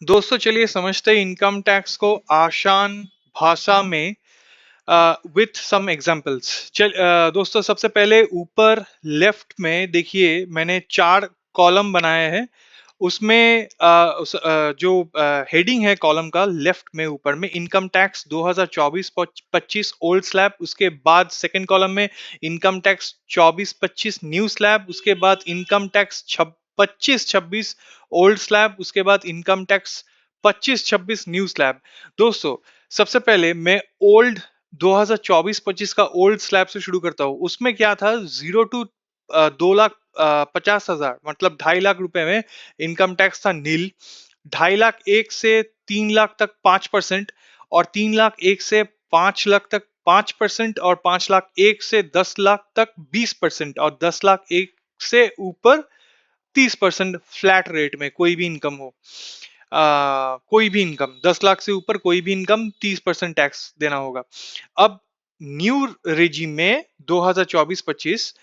दोस्तों चलिए समझते हैं इनकम टैक्स को आसान भाषा में विथ सम एग्जांपल्स। दोस्तों सबसे पहले ऊपर लेफ्ट में देखिए मैंने 4 कॉलम बनाए हैं। उसमें जो हेडिंग है कॉलम का लेफ्ट में ऊपर में इनकम टैक्स 2024-25 ओल्ड स्लैब, उसके बाद सेकंड कॉलम में इनकम टैक्स 24-25 न्यू स्लैब, उसके बाद इनकम टैक्स 25-26 ओल्ड स्लैब, उसके बाद इनकम टैक्स 25-26 न्यू स्लैब। दोस्तों सबसे पहले मैं ओल्ड 2024-25 का ओल्ड स्लैब से शुरू करता हूँ। उसमें क्या था, 0 to 2,50,000 मतलब 2.5 लाख रुपए में इनकम टैक्स था नील। 2.5 लाख 1 से 3 लाख तक 5%, और 3 लाख 1 से 5 लाख तक 5%, और 5 लाख 1 से 10 लाख तक 20%, और 10 लाख 1 से ऊपर 30% फ्लैट रेट में कोई भी इनकम हो। कोई भी इनकम 10 लाख से ऊपर कोई भी इनकम 30% टैक्स देना होगा। अब न्यू रेजिम में 2024-25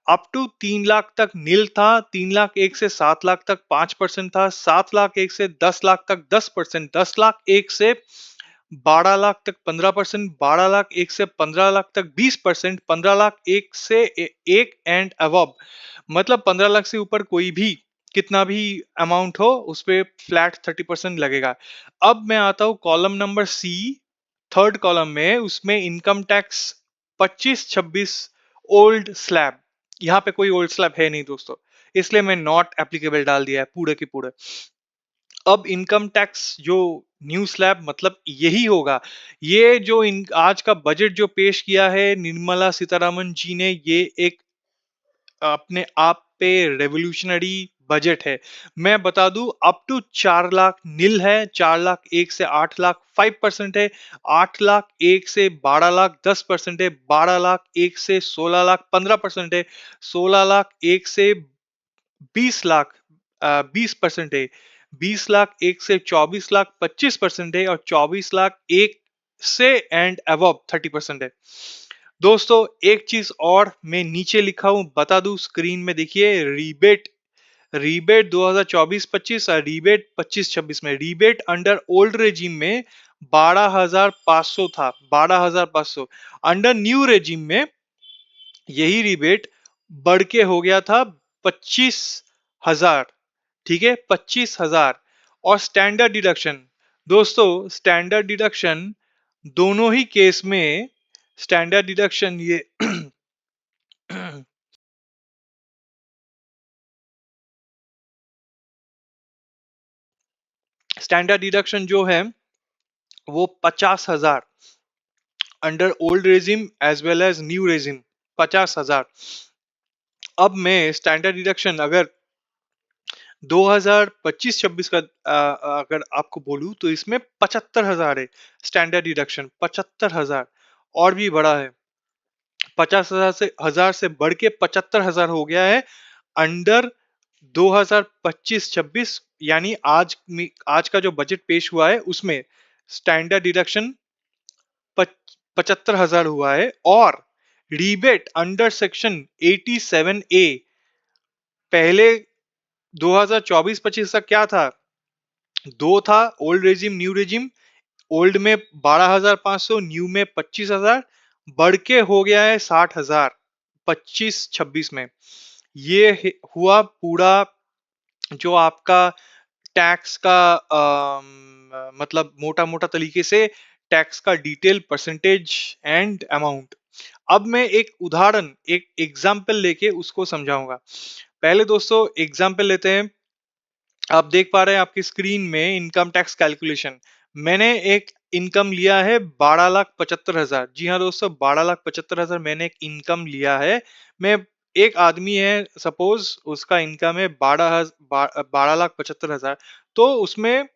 अप टू 3 लाख तक नील था। 3 लाख 1 से 7 लाख तक 5% था। 7 लाख 1 से 10 लाख तक 10%। 10 लाख 1 से 12 लाख तक 15%। 12 लाख 1 से 15 लाख तक 20%। 15 लाख 1 से 1 एंड अबव मतलब 15 लाख से ऊपर कोई भी कितना भी अमाउंट हो उस पे फ्लैट 30% लगेगा। अब मैं आता हूं column number C, third column में। उसमें इनकम टैक्स 25-26 ओल्ड स्लैब। यहाँ पे कोई ओल्ड स्लैब है नहीं दोस्तों, इसलिए मैं नॉट एप्लीकेबल डाल दिया है पूरे के पूरे। अब इनकम टैक्स जो न्यू स्लैब मतलब यही होगा। ये जो आज का बजट जो पेश किया है निर्मला सीतारमन जी ने, ये एक अपने आप पे रेवोल्यूशनरी बजट है। मैं बता दूं अप टू 4 लाख नील है। 4 लाख 1 से 8 लाख 5% है। 8 लाख 1 से 12 लाख 10% है। 12 लाख 1 से 16 लाख 15% है। 16 लाख 1 से 20 लाख 20% है। 20 लाख 1 से 24 लाख 25% है। और 24 लाख 1 से एंड अबव 30% है। दोस्तों एक चीज और मैं नीचे लिखा हूं बता दूं, स्क्रीन में देखिए। रीबेट, रीबेट 2024-25 और रीबेट 25-26 में रीबेट अंडर ओल्ड रेजिम में 12,500 था। 12,500 अंडर न्यू रेजिम में यही रिबेट बढ़ के हो गया था 25,000। ठीक है, 25,000। और स्टैंडर्ड डिडक्शन, दोस्तों स्टैंडर्ड डिडक्शन दोनों ही केस में स्टैंडर्ड डिडक्शन ये स्टैंडर्ड डिडक्शन जो है वो 50,000 under old regime as well as new regime. 50,000। अब मैं स्टैंडर्ड डिडक्शन अगर 2025-26 का अगर आपको बोलूं तो इसमें 75,000 है स्टैंडर्ड डिडक्शन। 75,000 और भी बड़ा है। 50,000 से बढ़ के 75,000 हो गया है अंडर 2025-26। यानी आज का जो बजट पेश हुआ है उसमें स्टैंडर्ड डिडक्शन 75,000 हुआ है। और रीबेट अंडर सेक्शन 87A पहले 2024-25 का क्या था, दो था, old regime new regime. Old में 12,500, न्यू में 25,000, बढ़ के हो गया है 60,000 25-26 में। ये हुआ पूरा जो आपका टैक्स का मतलब मोटा मोटा तरीके से टैक्स का डिटेल परसेंटेज एंड अमाउंट। अब मैं एक उदाहरण एक एग्जाम्पल लेके उसको समझाऊंगा। पहले दोस्तों एग्जाम्पल लेते हैं। आप देख पा रहे हैं आपकी स्क्रीन में इनकम टैक्स कैलकुलेशन। मैंने एक इनकम लिया है 12,75,000। जी हाँ दोस्तों, 12,75,000 मैंने एक इनकम लिया है। मैं एक आदमी है, सपोज उसका इनकम है 12,75,000। तो उसमें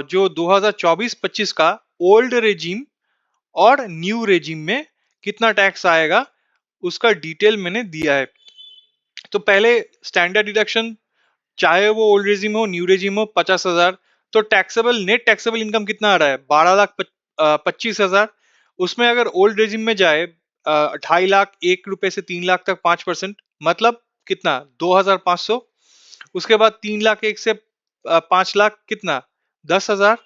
जो 2024-25 का ओल्ड रेजिम और न्यू रेजिम में कितना टैक्स आएगा उसका डिटेल मैंने दिया है। तो पहले स्टैंडर्ड डिडक्शन, चाहे वो ओल्ड रेजिम हो न्यू रेजिम हो, 50,000। तो टैक्सेबल नेट टैक्सेबल इनकम कितना आ रहा है, 12,25,000। उसमें अगर ओल्ड रेजिम में जाए 2.5 लाख 1 रुपए से 3 लाख तक 5%, मतलब कितना 2,500। उसके बाद 3 लाख 1 से 5 लाख कितना 10,000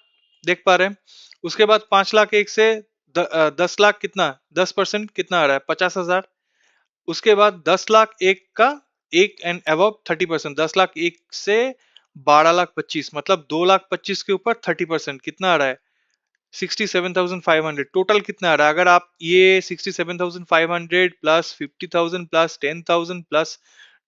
देख पा रहे हैं। उसके बाद 5,01,000 से 10,00,000 कितना, 10% कितना आ रहा है, 50,000। उसके बाद 10,01,000 का एक एंड अबव 30%, 10,01,000 से 12,25,000, मतलब 2,25,000 के ऊपर 30% कितना आ रहा है, 67,500। टोटल कितना आ रहा है, अगर आप ये 67,500 प्लस 50,000 प्लस 10,000 प्लस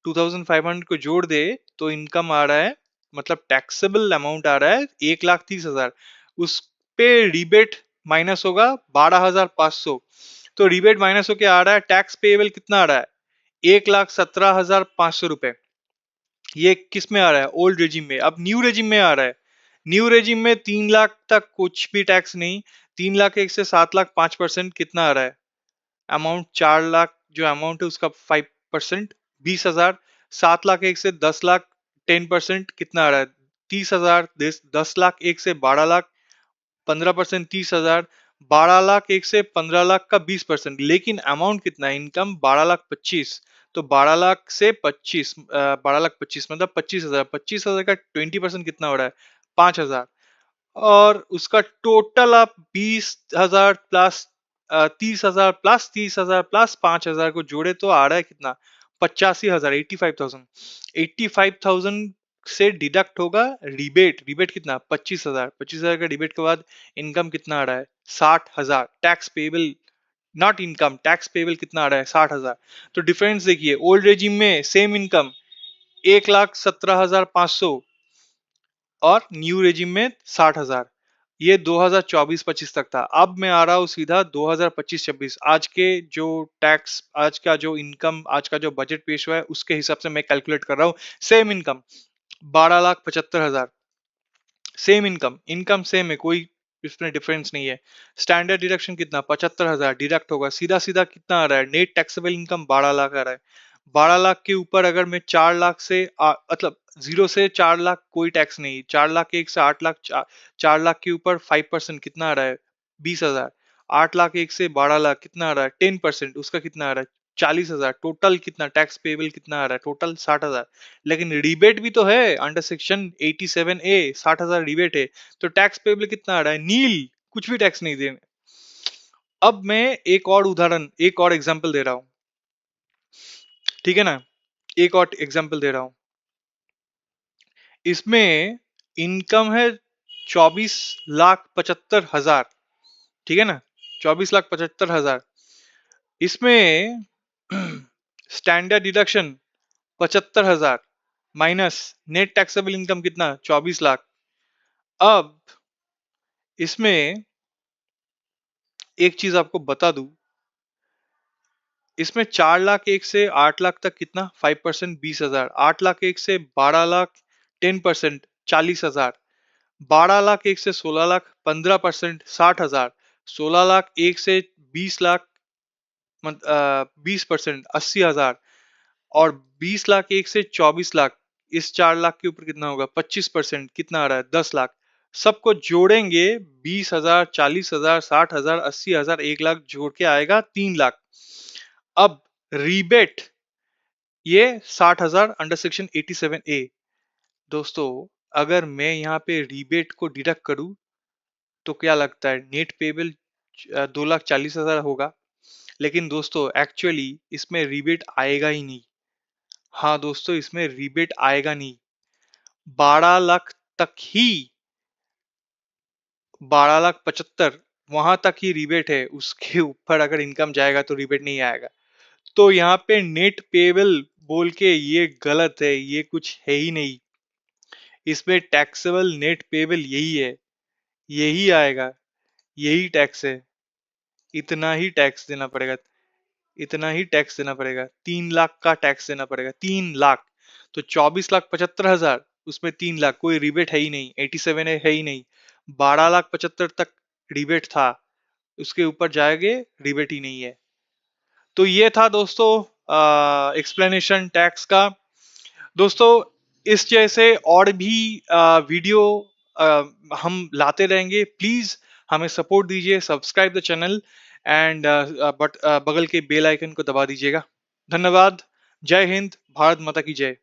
2,500 को जोड़ दे तो इनकम आ रहा है, मतलब टैक्सेबल अमाउंट आ रहा है 1,30,000। उस पे रिबेट माइनस होगा 12,500, तो रिबेट माइनस होके आ रहा है टैक्स पेएबल कितना आ रहा है, 1,17,500 रुपए। ये किस में आ रहा है, ओल्ड रेजिम में। अब न्यू रेजिम में आ रहा है, न्यू रेजिम में 3,00,000 तक कुछ भी टैक्स नहीं, 3,01,000 से 7,05% कितना आ रहा है अमाउंट, 4,00,000 जो अमाउंट है उसका 5% 20,000, 7,01,000 से 10,00,000 10% कितना आ रहा है 30,000, 10,01,000 से 12,00,000 15% 30,000, 12,01,000 से 15,00,000 का 20%, लेकिन अमाउंट कितना है, इनकम 12,25,000। तो 12,00,000 से 25, 12,25,000 मतलब 25,000, 25,000 का 20% कितना हो रहा है, 5,000। और उसका टोटल आप 20,000 प्लस 30,000 प्लस 30,000 प्लस 5,000 को जोड़े तो आ रहा है कितना, 85,000, 85,000। 85,000 से डिडक्ट होगा रिबेट, रिबेट कितना, 25,000, 25,000 का रिबेट के बाद इनकम कितना आ रहा है, 60,000। Tax payable, not income, tax payable कितना आ रहा है, 60,000। तो डिफरेंस देखिए, ओल्ड रेजिम में सेम इनकम 1,17,500 और न्यू रेजिम में 60,000। ये 2024-25 तक था। अब मैं आ रहा हूँ सीधा 2025-26, आज के जो टैक्स, आज का जो इनकम, आज का जो बजट पेश हुआ है उसके हिसाब से मैं कैलकुलेट कर रहा हूँ। Same income 12,75,000, same income, income same है, कोई इसमें डिफरेंस नहीं है। स्टैंडर्ड डिडक्शन कितना, 75,000 डिडक्ट होगा, सीधा सीधा कितना आ रहा है, नेट टैक्सेबल इनकम 12,00,000 आ रहा है। 12,00,000 के ऊपर अगर मैं 4,00,000 से मतलब 0 से 4,00,000 कोई टैक्स नहीं, 4,01,000 से 8,00,000, 4,00,000 के ऊपर 5% कितना आ रहा है, 20,000। 8,01,000 से 12,00,000 कितना आ रहा है, 10% उसका कितना आ रहा है, 40,000। टोटल कितना टैक्स पेबल कितना आ रहा है, टोटल 60,000। लेकिन रिबेट भी तो है अंडर सेक्शन 87A, 60,000 रिबेट है, तो टैक्स पेबल कितना आ रहा है, नील, कुछ भी टैक्स नहीं देने। अब मैं एक और उदाहरण, एक और एग्जांपल दे रहा हूं, ठीक है ना, एक और एग्जांपल दे रहा हूं। इसमें इनकम है 24,75,000, ठीक है ना, 24,75,000। इसमें standard deduction 75,000 minus net taxable income कितना, 24,00,000। अब इसमें एक चीज आपको बता दूं, इसमें 4,01,000 से 8,00,000 तक कितना, 5% 20,000, 8,01,000 से 12,00,000 10% 40,000, 12,01,000 से 16,00,000 15% 60,000, 16,01,000 से 20,00,000 20% 80,000, और 20,01,000 से 24,00,000, इस 4,00,000 के ऊपर कितना होगा, 25% कितना आ रहा है, 10,00,000। सबको जोड़ेंगे 20,000 40,000 60,000 80,000 1,00,000 जोड़ के आएगा 3,00,000। अब रीबेट ये 60,000 अंडर सेक्शन 87A। दोस्तों अगर मैं यहाँ पे रीबेट को डिडक्ट करूं तो क्या लगता है, नेट पेबल 2,40,000 होगा। लेकिन दोस्तों एक्चुअली इसमें रीबेट आएगा ही नहीं। हाँ दोस्तों, इसमें रीबेट आएगा नहीं, 12,00,000 तक ही, 12,75,000 वहां तक ही रिबेट है, उसके ऊपर अगर इनकम जाएगा तो रिबेट नहीं आएगा। तो यहाँ पे नेट पेबल बोल के ये गलत है, ये कुछ है ही नहीं। इसमें टैक्सेबल नेट पेबल यही है, यही आएगा, यही टैक्स है, इतना ही टैक्स देना पड़ेगा, इतना ही टैक्स देना पड़ेगा, 3,00,000 का टैक्स देना पड़ेगा, 3,00,000। तो 24,75,000 उसमें 3,00,000, कोई रिबेट है ही नहीं, 87 है ही नहीं। 12,75,000 तक रिबेट था, उसके ऊपर जाएंगे रिबेट ही नहीं है। तो ये था दोस्तों एक्सप्लेनेशन टैक्स का। दोस्तों इस जैसे और भी वीडियो हम लाते रहेंगे, प्लीज हमें सपोर्ट दीजिए, subscribe the channel and but बगल के बेल आइकन को दबा दीजिएगा। धन्यवाद। जय हिंद, भारत माता की जय।